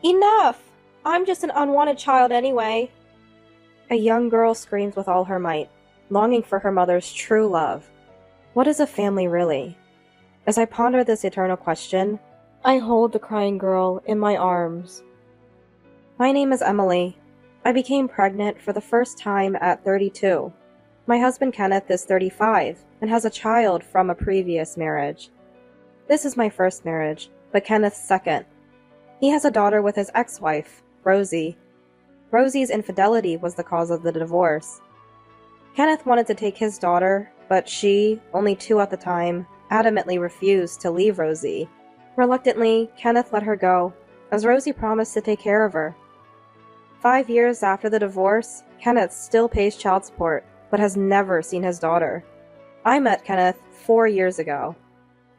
Enough! I'm just an unwanted child anyway. A young girl screams with all her might, longing for her mother's true love. What is a family really? As I ponder this eternal question, I hold the crying girl in my arms. My name is Emily. I became pregnant for the first time at 32. My husband Kenneth is 35 and has a child from a previous marriage. This is my first marriage, but Kenneth's second. He has a daughter with his ex-wife, Rosie. Rosie's infidelity was the cause of the divorce. Kenneth wanted to take his daughter, but she, only 2 at the time, adamantly refused to leave Rosie. Reluctantly, Kenneth let her go, as Rosie promised to take care of her. 5 years after the divorce, Kenneth still pays child support, but has never seen his daughter. I met Kenneth 4 years ago.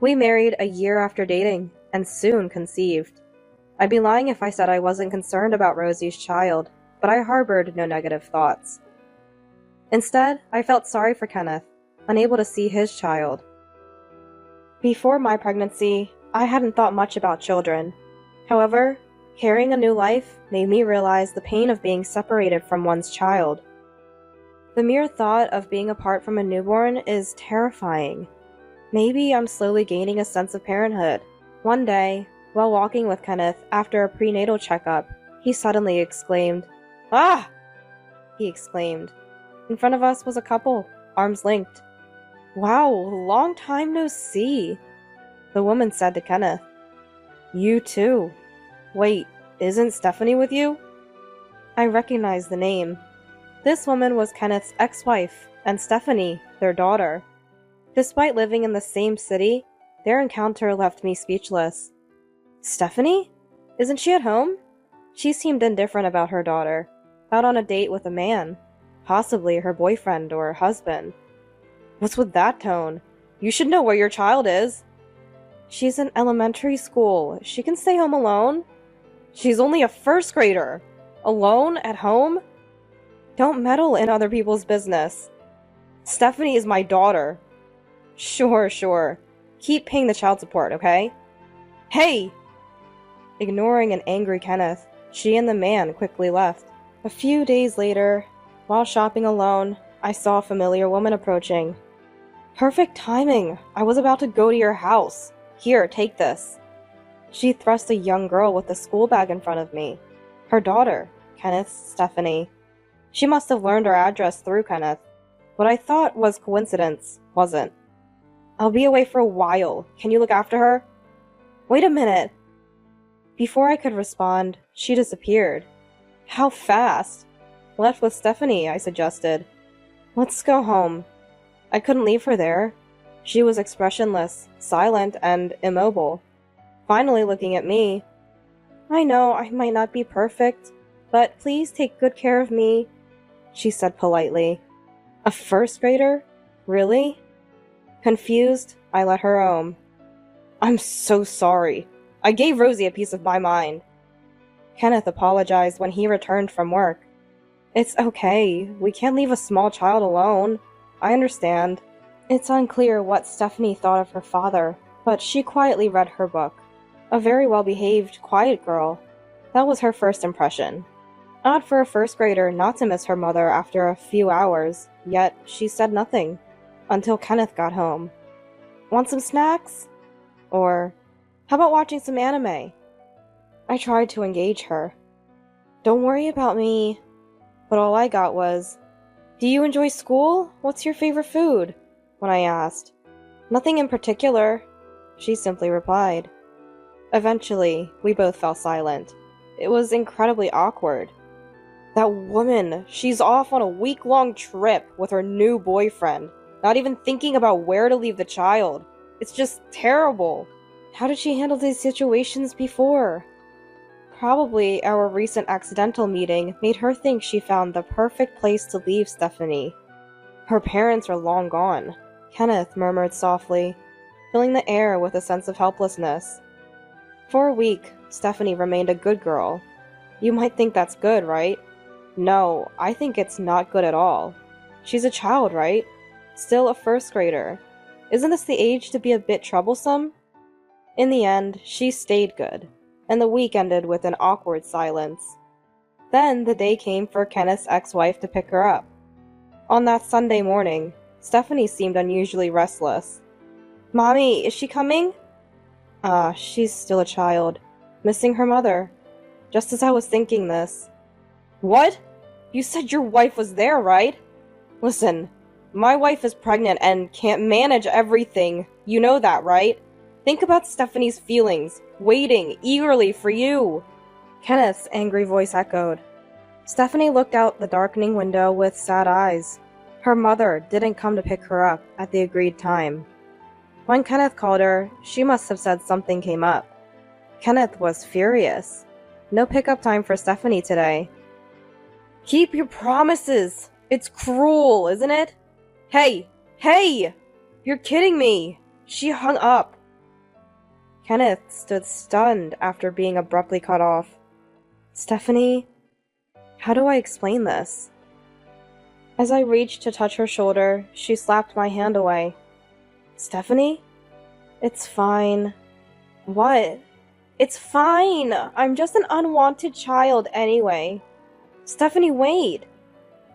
We married a year after dating, and soon conceived. I'd be lying if I said I wasn't concerned about Rosie's child, but I harbored no negative thoughts. Instead, I felt sorry for Kenneth, unable to see his child. Before my pregnancy, I hadn't thought much about children. However, carrying a new life made me realize the pain of being separated from one's child. The mere thought of being apart from a newborn is terrifying. Maybe I'm slowly gaining a sense of parenthood. One day, while walking with Kenneth after a prenatal checkup, he suddenly exclaimed, "Ah!" he exclaimed. In front of us was a couple, arms linked. "Wow, long time no see," the woman said to Kenneth. "You too. Wait, isn't Stephanie with you?" I recognized the name. This woman was Kenneth's ex-wife, and Stephanie, their daughter. Despite living in the same city, their encounter left me speechless. Stephanie? Isn't she at home? She seemed indifferent about her daughter, out on a date with a man, possibly her boyfriend or husband. What's with that tone? You should know where your child is. She's in elementary school. She can stay home alone. She's only a first grader. Alone at home? Don't meddle in other people's business. Stephanie is my daughter. Sure. Keep paying the child support, okay? Hey! Ignoring an angry Kenneth, she and the man quickly left. A few days later, while shopping alone, I saw a familiar woman approaching. Perfect timing! I was about to go to your house. Here, take this. She thrust a young girl with a school bag in front of me. Her daughter, Kenneth's Stephanie. She must have learned our address through Kenneth. What I thought was coincidence wasn't. I'll be away for a while. Can you look after her? Wait a minute. Before I could respond, she disappeared. How fast? Left with Stephanie, I suggested. Let's go home. I couldn't leave her there. She was expressionless, silent, and immobile. Finally looking at me. I know I might not be perfect, but please take good care of me, she said politely. A first grader? Really? Confused, I let her roam. I'm so sorry. I gave Rosie a piece of my mind. Kenneth apologized when he returned from work. It's okay. We can't leave a small child alone. I understand. It's unclear what Stephanie thought of her father, but she quietly read her book. A very well-behaved, quiet girl. That was her first impression. Odd for a first grader not to miss her mother after a few hours, yet she said nothing. Until Kenneth got home. Want some snacks? Or, how about watching some anime? I tried to engage her. Don't worry about me. But all I got was, do you enjoy school? What's your favorite food? When I asked. Nothing in particular, she simply replied. Eventually, we both fell silent. It was incredibly awkward. That woman, she's off on a week-long trip with her new boyfriend, not even thinking about where to leave the child. It's just terrible. How did she handle these situations before? Probably our recent accidental meeting made her think she found the perfect place to leave Stephanie. Her parents are long gone, Kenneth murmured softly, filling the air with a sense of helplessness. For a week, Stephanie remained a good girl. You might think that's good, right? No, I think it's not good at all. She's a child, right? Still a first grader. Isn't this the age to be a bit troublesome? In the end, she stayed good, and the week ended with an awkward silence. Then the day came for Kenneth's ex-wife to pick her up. On that Sunday morning, Stephanie seemed unusually restless. "Mommy, is she coming?" She's still a child, missing her mother. Just as I was thinking this. What? You said your wife was there, right? Listen, my wife is pregnant and can't manage everything. You know that, right? Think about Stephanie's feelings, waiting eagerly for you. Kenneth's angry voice echoed. Stephanie looked out the darkening window with sad eyes. Her mother didn't come to pick her up at the agreed time. When Kenneth called her, she must have said something came up. Kenneth was furious. No pickup time for Stephanie today. Keep your promises! It's cruel, isn't it? Hey! Hey! You're kidding me! She hung up. Kenneth stood stunned after being abruptly cut off. Stephanie, how do I explain this? As I reached to touch her shoulder, she slapped my hand away. Stephanie? It's fine. What? It's fine! I'm just an unwanted child anyway. Stephanie, wait!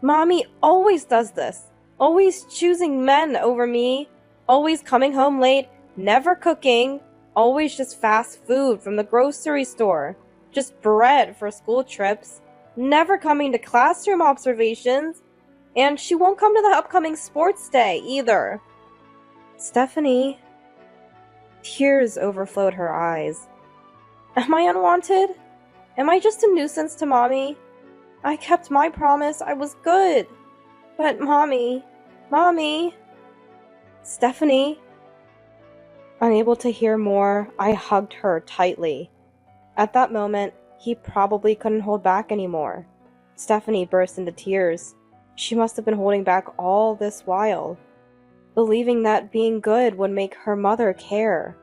Mommy always does this. Always choosing men over me. Always coming home late. Never cooking. Always just fast food from the grocery store. Just bread for school trips. Never coming to classroom observations. And she won't come to the upcoming sports day either. Stephanie. Tears overflowed her eyes. Am I unwanted? Am I just a nuisance to Mommy? I kept my promise. I was good. But Mommy. Stephanie. Unable to hear more, I hugged her tightly. At that moment, he probably couldn't hold back anymore. Stephanie burst into tears. She must have been holding back all this while, believing that being good would make her mother care.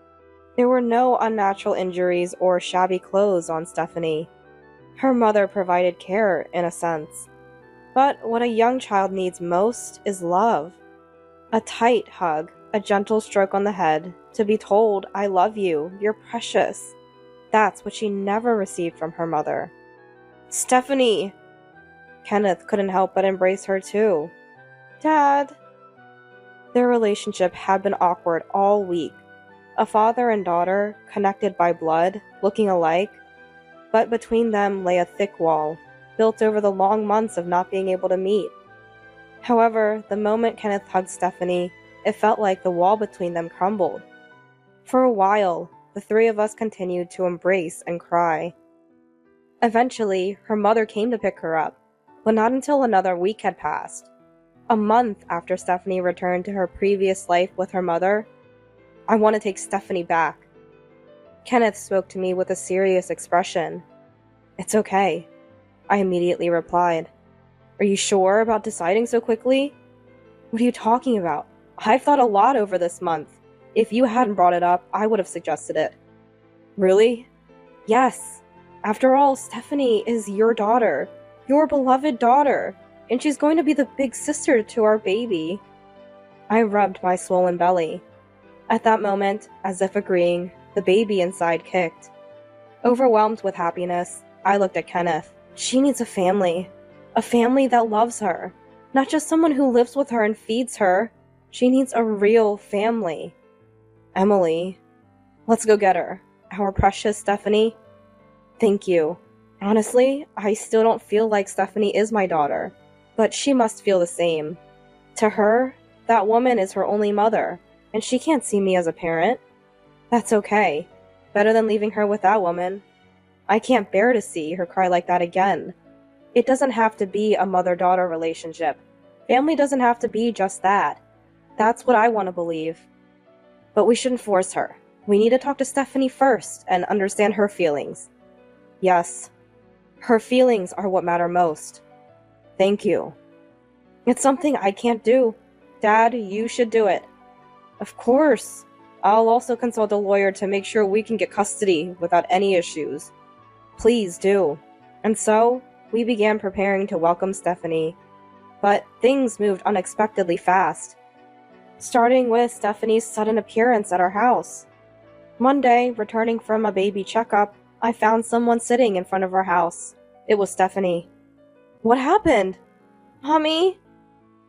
There were no unnatural injuries or shabby clothes on Stephanie. Her mother provided care, in a sense. But what a young child needs most is love. A tight hug, a gentle stroke on the head, to be told, I love you, you're precious. That's what she never received from her mother. Stephanie! Kenneth couldn't help but embrace her too. Dad! Their relationship had been awkward all week. A father and daughter, connected by blood, looking alike, but between them lay a thick wall, built over the long months of not being able to meet. However, the moment Kenneth hugged Stephanie, it felt like the wall between them crumbled. For a while, the three of us continued to embrace and cry. Eventually, her mother came to pick her up, but not until another week had passed. A month after Stephanie returned to her previous life with her mother, I want to take Stephanie back. Kenneth spoke to me with a serious expression. It's okay, I immediately replied. Are you sure about deciding so quickly? What are you talking about? I've thought a lot over this month. If you hadn't brought it up, I would have suggested it. Really? Yes. After all, Stephanie is your daughter, your beloved daughter, and she's going to be the big sister to our baby. I rubbed my swollen belly. At that moment, as if agreeing, the baby inside kicked. Overwhelmed with happiness, I looked at Kenneth. She needs a family that loves her, not just someone who lives with her and feeds her. She needs a real family. Emily, let's go get her. Our precious Stephanie. Thank you. Honestly, I still don't feel like Stephanie is my daughter, but she must feel the same. To her, that woman is her only mother, and she can't see me as a parent. That's okay. Better than leaving her with that woman. I can't bear to see her cry like that again. It doesn't have to be a mother-daughter relationship. Family doesn't have to be just that. That's what I want to believe. But we shouldn't force her. We need to talk to Stephanie first and understand her feelings. Yes, her feelings are what matter most. Thank you. It's something I can't do. Dad, you should do it. Of course. I'll also consult a lawyer to make sure we can get custody without any issues. Please do. And so, we began preparing to welcome Stephanie. But things moved unexpectedly fast, starting with Stephanie's sudden appearance at our house. One day, returning from a baby checkup, I found someone sitting in front of our house. It was Stephanie. What happened? Mommy?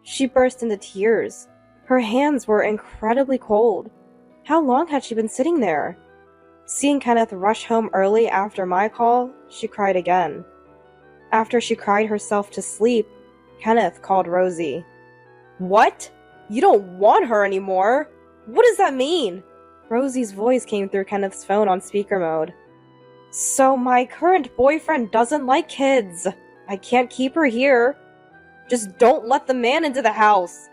She burst into tears. Her hands were incredibly cold. How long had she been sitting there? Seeing Kenneth rush home early after my call, she cried again. After she cried herself to sleep, Kenneth called Rosie. What? You don't want her anymore? What does that mean? Rosie's voice came through Kenneth's phone on speaker mode. So my current boyfriend doesn't like kids. I can't keep her here. Just don't let the man into the house.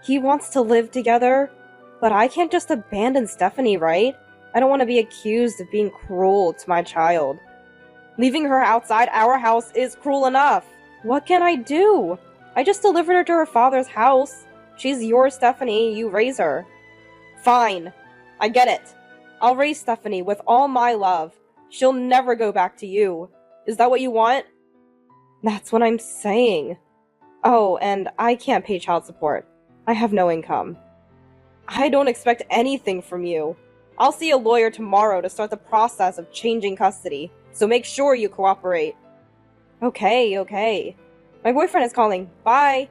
He wants to live together, but I can't just abandon Stephanie, right? I don't want to be accused of being cruel to my child. Leaving her outside our house is cruel enough. What can I do? I just delivered her to her father's house. She's yours, Stephanie. You raise her. Fine. I get it. I'll raise Stephanie with all my love. She'll never go back to you. Is that what you want? That's what I'm saying. Oh, and I can't pay child support. I have no income. I don't expect anything from you. I'll see a lawyer tomorrow to start the process of changing custody, so make sure you cooperate. Okay. My boyfriend is calling. Bye.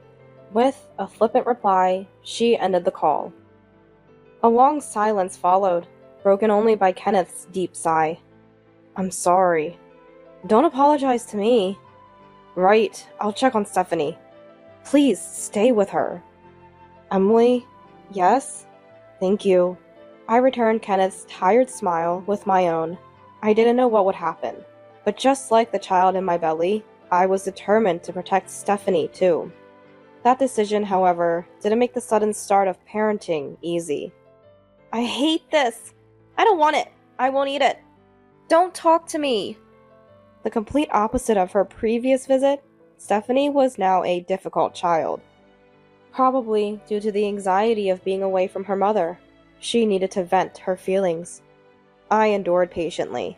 With a flippant reply, she ended the call. A long silence followed, broken only by Kenneth's deep sigh. I'm sorry. Don't apologize to me. Right, I'll check on Stephanie. Please stay with her. Emily? Yes? Thank you. I returned Kenneth's tired smile with my own. I didn't know what would happen, but just like the child in my belly, I was determined to protect Stephanie too. That decision, however, didn't make the sudden start of parenting easy. I hate this! I don't want it! I won't eat it! Don't talk to me! The complete opposite of her previous visit, Stephanie was now a difficult child. Probably due to the anxiety of being away from her mother. She needed to vent her feelings. I endured patiently.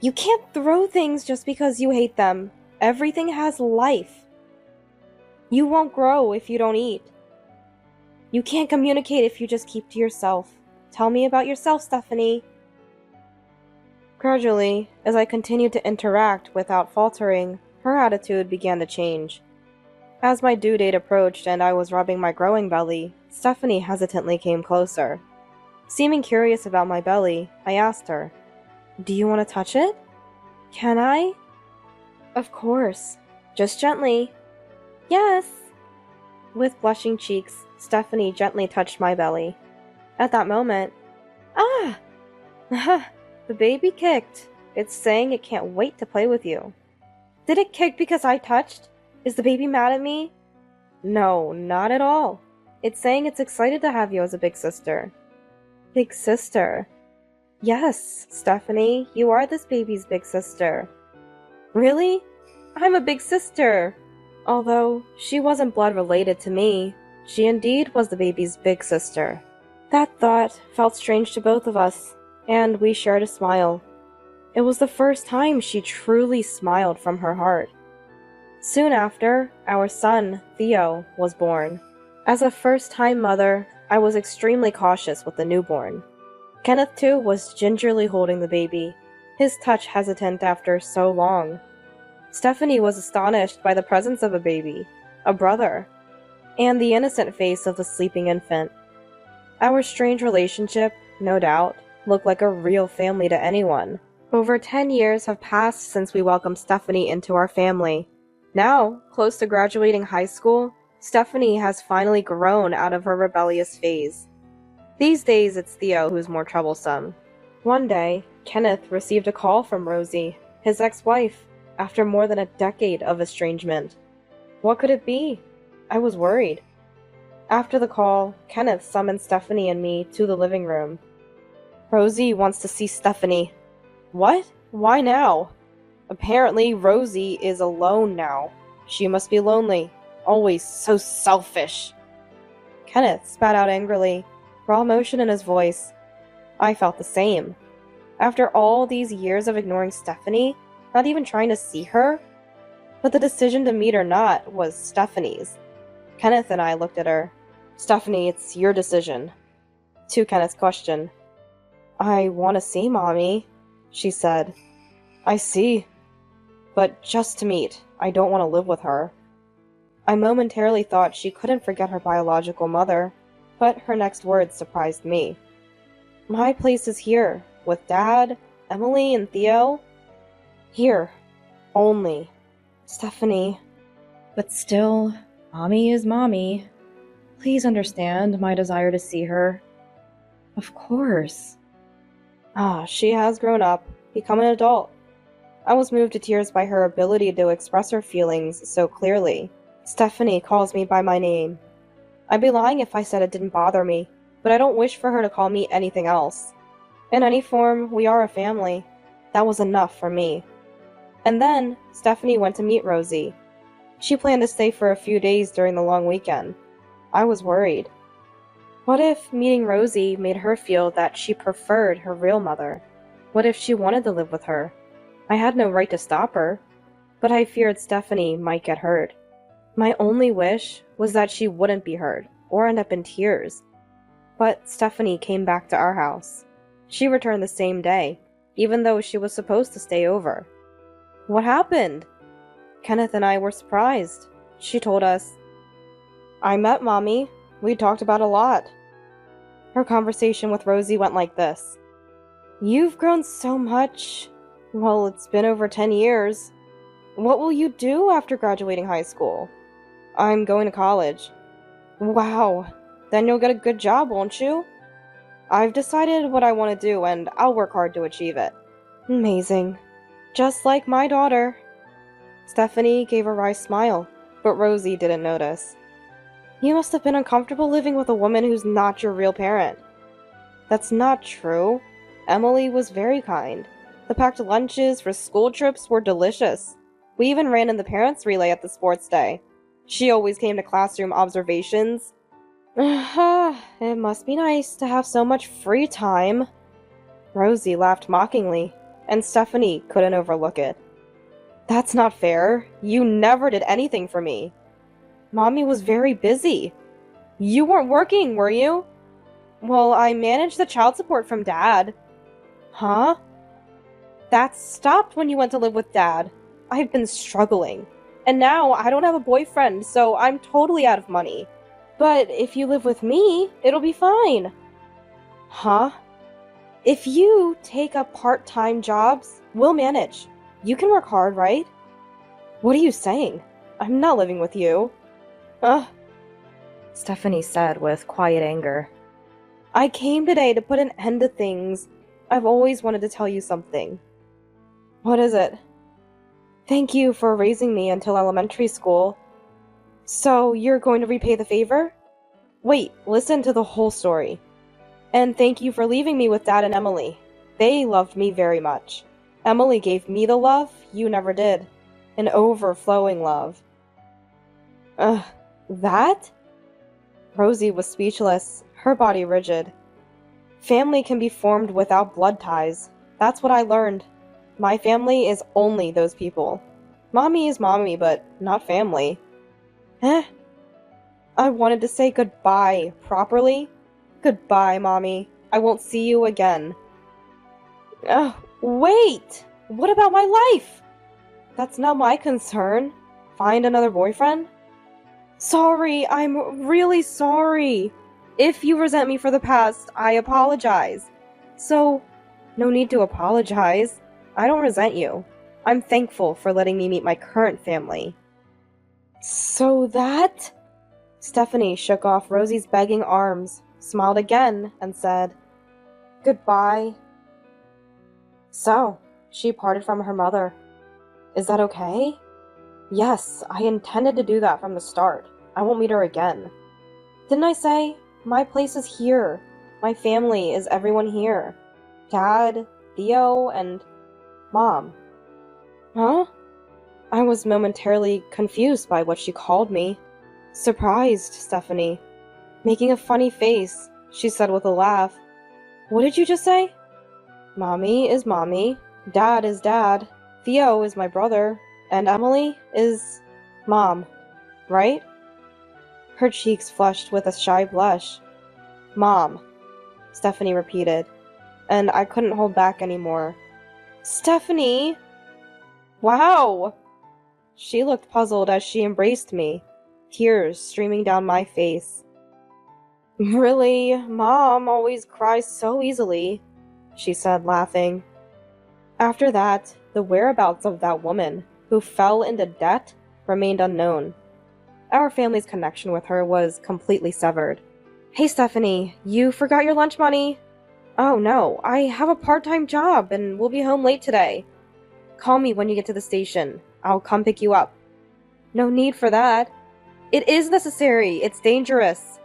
You can't throw things just because you hate them. Everything has life. You won't grow if you don't eat. You can't communicate if you just keep to yourself. Tell me about yourself, Stephanie. Gradually, as I continued to interact without faltering, her attitude began to change. As my due date approached and I was rubbing my growing belly, Stephanie hesitantly came closer. Seeming curious about my belly, I asked her, Do you want to touch it? Can I? Of course. Just gently. Yes. With blushing cheeks, Stephanie gently touched my belly. At that moment, ah! The baby kicked. It's saying it can't wait to play with you. Did it kick because I touched? Is the baby mad at me? No, not at all. It's saying it's excited to have you as a big sister. Big sister? Yes, Stephanie, you are this baby's big sister. Really? I'm a big sister. Although she wasn't blood related to me, she indeed was the baby's big sister. That thought felt strange to both of us, and we shared a smile. It was the first time she truly smiled from her heart. Soon after, our son, Theo, was born. As a first-time mother, I was extremely cautious with the newborn. Kenneth, too, was gingerly holding the baby, his touch hesitant after so long. Stephanie was astonished by the presence of a baby, a brother, and the innocent face of the sleeping infant. Our strange relationship, no doubt, looked like a real family to anyone. Over 10 years have passed since we welcomed Stephanie into our family. Now, close to graduating high school, Stephanie has finally grown out of her rebellious phase. These days, it's Theo who's more troublesome. One day, Kenneth received a call from Rosie, his ex-wife, after more than a decade of estrangement. What could it be? I was worried. After the call, Kenneth summoned Stephanie and me to the living room. Rosie wants to see Stephanie. What? Why now? Apparently, Rosie is alone now. She must be lonely. Always so selfish. Kenneth spat out angrily, raw emotion in his voice. I felt the same. After all these years of ignoring Stephanie, not even trying to see her? But the decision to meet or not was Stephanie's. Kenneth and I looked at her. Stephanie, it's your decision. To Kenneth's question. I want to see Mommy, she said. I see. But just to meet. I don't want to live with her. I momentarily thought she couldn't forget her biological mother, but her next words surprised me. My place is here, with Dad, Emily, and Theo. Here. Only. Stephanie. But still, Mommy is Mommy. Please understand my desire to see her. Of course. She has grown up, become an adult. I was moved to tears by her ability to express her feelings so clearly. Stephanie calls me by my name. I'd be lying if I said it didn't bother me, but I don't wish for her to call me anything else. In any form, we are a family. That was enough for me. And then, Stephanie went to meet Rosie. She planned to stay for a few days during the long weekend. I was worried. What if meeting Rosie made her feel that she preferred her real mother? What if she wanted to live with her? I had no right to stop her, but I feared Stephanie might get hurt. My only wish was that she wouldn't be hurt, or end up in tears. But Stephanie came back to our house. She returned the same day, even though she was supposed to stay over. What happened? Kenneth and I were surprised. She told us, I met Mommy. We talked about a lot. Her conversation with Rosie went like this. You've grown so much. Well, it's been over 10 years. What will you do after graduating high school? I'm going to college. Wow. Then you'll get a good job, won't you? I've decided what I want to do, and I'll work hard to achieve it. Amazing. Just like my daughter. Stephanie gave a wry smile, but Rosie didn't notice. You must have been uncomfortable living with a woman who's not your real parent. That's not true. Emily was very kind. The packed lunches for school trips were delicious. We even ran in the parents' relay at the sports day. She always came to classroom observations. It must be nice to have so much free time. Rosie laughed mockingly, and Stephanie couldn't overlook it. That's not fair. You never did anything for me. Mommy was very busy. You weren't working, were you? Well, I managed the child support from Dad. Huh? That stopped when you went to live with Dad. I've been struggling. And now I don't have a boyfriend, so I'm totally out of money. But if you live with me, it'll be fine. Huh? If you take up part-time jobs, we'll manage. You can work hard, right? What are you saying? I'm not living with you. Stephanie said with quiet anger. I came today to put an end to things. I've always wanted to tell you something. What is it? Thank you for raising me until elementary school. So you're going to repay the favor? Wait, listen to the whole story. And thank you for leaving me with Dad and Emily. They loved me very much. Emily gave me the love you never did. An overflowing love. That? Rosie was speechless, her body rigid. Family can be formed without blood ties. That's what I learned. My family is only those people. Mommy is mommy, but not family. I wanted to say goodbye properly. Goodbye, Mommy. I won't see you again. Wait! What about my life? That's not my concern. Find another boyfriend? Sorry, I'm really sorry. If you resent me for the past, I apologize. So, no need to apologize. I don't resent you. I'm thankful for letting me meet my current family. So that? Stephanie shook off Rosie's begging arms, smiled again, and said, Goodbye. So, she parted from her mother. Is that okay? Yes, I intended to do that from the start. I won't meet her again. Didn't I say? My place is here. My family is everyone here. Dad, Theo, and Mom. Huh? I was momentarily confused by what she called me. Surprised, Stephanie. Making a funny face, she said with a laugh. What did you just say? Mommy is Mommy. Dad is Dad. Theo is my brother. And Emily is Mom. Right? Her cheeks flushed with a shy blush. Mom, Stephanie repeated, and I couldn't hold back anymore. Stephanie! Wow! She looked puzzled as she embraced me, tears streaming down my face. Really, Mom always cries so easily, she said, laughing. After that, the whereabouts of that woman who fell into debt remained unknown. Our family's connection with her was completely severed. Hey, Stephanie, you forgot your lunch money? Oh no, I have a part-time job and will be home late today. Call me when you get to the station. I'll come pick you up. No need for that. It is necessary. It's dangerous.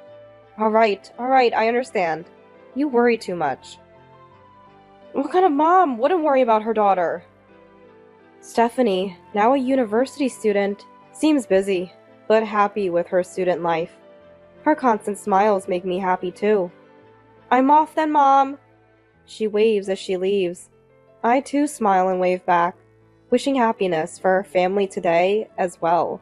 All right, I understand. You worry too much. What kind of mom wouldn't worry about her daughter? Stephanie, now a university student, seems busy, but happy with her student life. Her constant smiles make me happy too. I'm off then, Mom. She waves as she leaves. I too smile and wave back, wishing happiness for our family today as well.